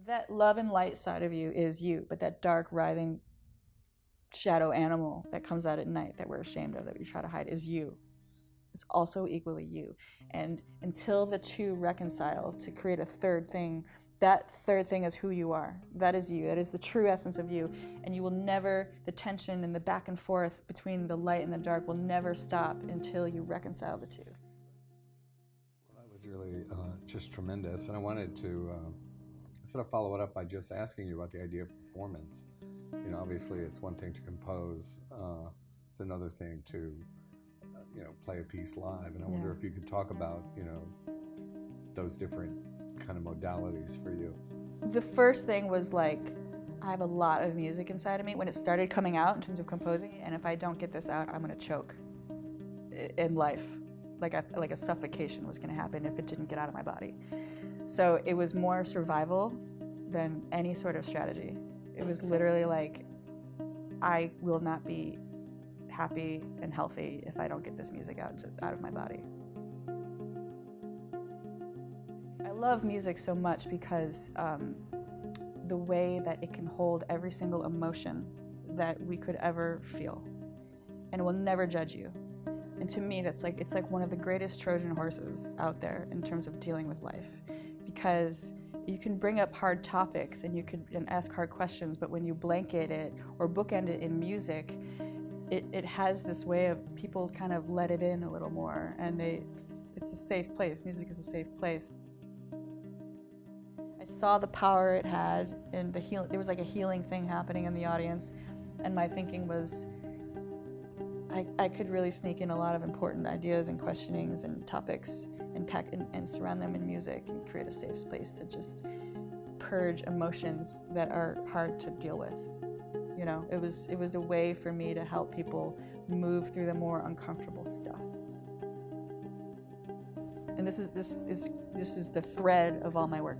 That love and light side of you is you, but that dark, writhing shadow animal that comes out at night that we're ashamed of, that we try to hide, is you. It's also equally you. And until the two reconcile to create a third thing, that third thing is who you are. That is you. That is the true essence of you. And you will never, the tension and the back and forth between the light and the dark will never stop until you reconcile the two. Well, that was really just tremendous. And I wanted to sort of follow it up by just asking you about the idea of performance. You know, obviously it's one thing to compose, it's another thing to, play a piece live. And I wonder if you could talk about, those different kind of modalities for you. The first thing was like, I have a lot of music inside of me when it started coming out in terms of composing, and if I don't get this out, I'm gonna choke in life. Like a suffocation was gonna happen if it didn't get out of my body. So it was more survival than any sort of strategy. It was literally like, I will not be happy and healthy if I don't get this music out of my body. I love music so much because the way that it can hold every single emotion that we could ever feel, and it will never judge you. And to me, it's like one of the greatest Trojan horses out there in terms of dealing with life, because you can bring up hard topics and ask hard questions, but when you blanket it or bookend it in music, it has this way of people kind of let it in a little more, and it's a safe place. Music is a safe place. I saw the power it had in the healing. There was like a healing thing happening in the audience, and my thinking was, I could really sneak in a lot of important ideas and questionings and topics and surround them in music and create a safe space to just purge emotions that are hard to deal with. It was a way for me to help people move through the more uncomfortable stuff. And this is the thread of all my work.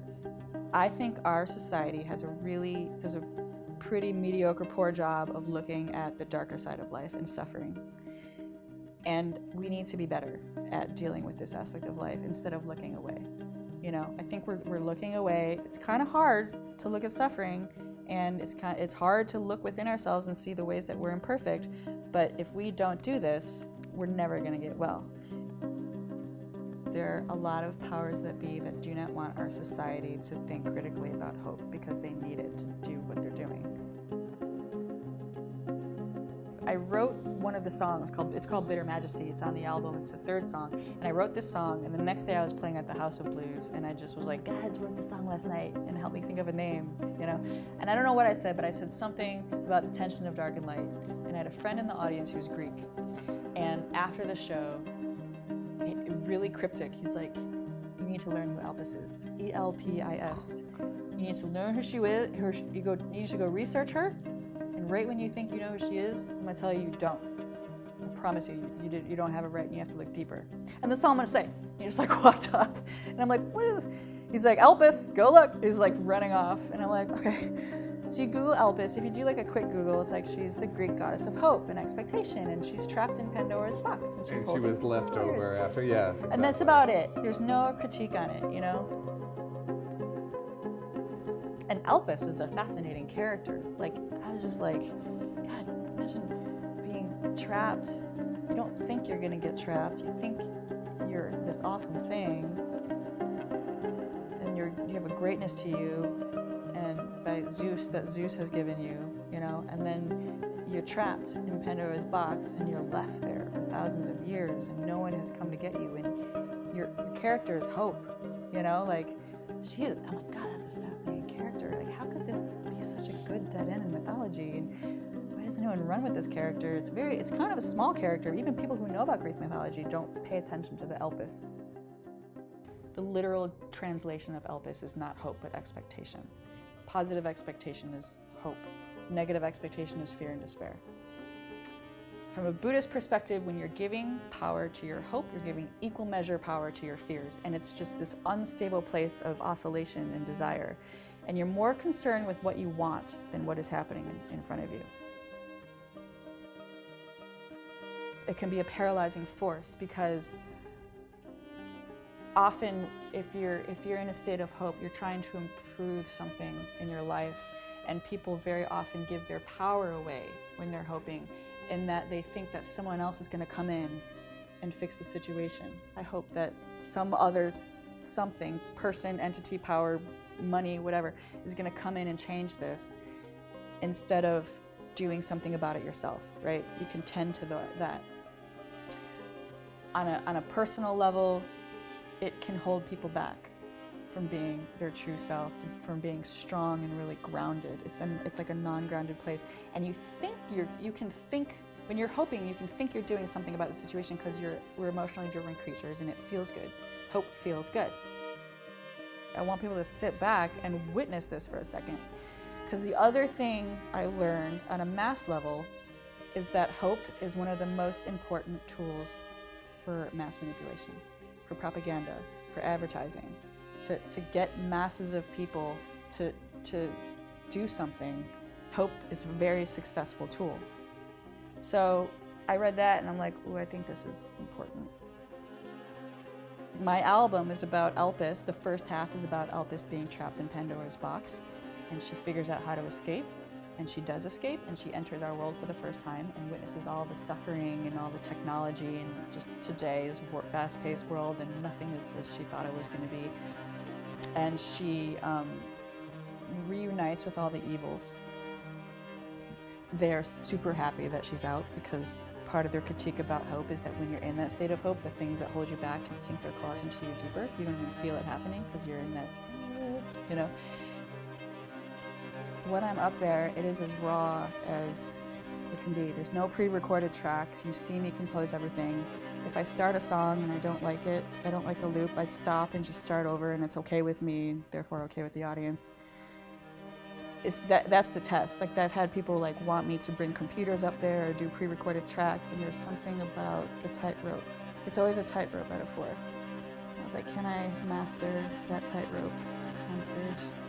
I think our society does a pretty mediocre, poor job of looking at the darker side of life and suffering. And we need to be better at dealing with this aspect of life instead of looking away. I think we're looking away. It's kind of hard to look at suffering, and it's hard to look within ourselves and see the ways that we're imperfect. But if we don't do this, we're never going to get well. There are a lot of powers that be that do not want our society to think critically about hope because they need it to do what they're doing. I wrote one of the songs, it's called Bitter Majesty. It's on the album, it's the third song. And I wrote this song, and the next day I was playing at the House of Blues, and I just was like, guys, wrote this song last night, and help me think of a name, And I don't know what I said, but I said something about the tension of dark and light. And I had a friend in the audience who's Greek. And after the show, really cryptic, he's like, you need to learn who ELPIS is, ELPIS. You need to learn who she is, you need to go research her, and right when you think you know who she is, I'm gonna tell you don't. I promise you, you don't have it right, and you have to look deeper. And that's all I'm gonna say. He just like walked off, and I'm like, what is this? He's like, ELPIS, go look. He's like running off, and I'm like, okay. So you Google ELPIS. If you do like a quick Google, it's like she's the Greek goddess of hope and expectation, and she's trapped in Pandora's box, and she's she was left over after, yes. Exactly. And that's about it. There's no critique on it, And ELPIS is a fascinating character. Like, I was just like, God, imagine being trapped. You don't think you're gonna get trapped. You think you're this awesome thing, and you have a greatness to you, and by Zeus, that Zeus has given you, and then you're trapped in Pandora's box, and you're left there for thousands of years, and no one has come to get you, and your character is hope, like, I'm like, God, that's a fascinating character. Like, how could this be such a good dead end in mythology? And why doesn't anyone run with this character? It's kind of a small character. Even people who know about Greek mythology don't pay attention to the ELPIS. The literal translation of ELPIS is not hope, but expectation. Positive expectation is hope. Negative expectation is fear and despair. From a Buddhist perspective, when you're giving power to your hope, you're giving equal measure power to your fears. And it's just this unstable place of oscillation and desire. And you're more concerned with what you want than what is happening in front of you. It can be a paralyzing force, because often if you're in a state of hope, you're trying to improve something in your life. And people very often give their power away when they're hoping, in that they think that someone else is going to come in and fix the situation. I hope that some other something, person, entity, power, money, whatever, is going to come in and change this instead of doing something about it yourself, right? You can tend to that. On a personal level, it can hold people back from being their true self, from being strong and really grounded. It's like a non-grounded place. And you can think, when you're hoping, you can think you're doing something about the situation because we're emotionally driven creatures and it feels good. Hope feels good. I want people to sit back and witness this for a second. Because the other thing I learned on a mass level is that hope is one of the most important tools for mass manipulation, for propaganda, for advertising. To get masses of people to do something, hope is a very successful tool. So I read that and I'm like, ooh, I think this is important. My album is about ELPIS. The first half is about ELPIS being trapped in Pandora's box, and she figures out how to escape, and she does escape, and she enters our world for the first time and witnesses all the suffering and all the technology and just today's fast-paced world, and nothing is as she thought it was going to be. And she reunites with all the evils. They're super happy that she's out, because part of their critique about hope is that when you're in that state of hope, the things that hold you back can sink their claws into you deeper. You don't even feel it happening because you're in that, you know. When I'm up there, it is as raw as it can be. There's no pre-recorded tracks. You see me compose everything. If I start a song and I don't like it, if I don't like the loop, I stop and just start over, and it's okay with me, therefore okay with the audience. That's the test. Like, I've had people like want me to bring computers up there or do pre-recorded tracks, and there's something about the tightrope. It's always a tightrope metaphor. I was like, can I master that tightrope on stage?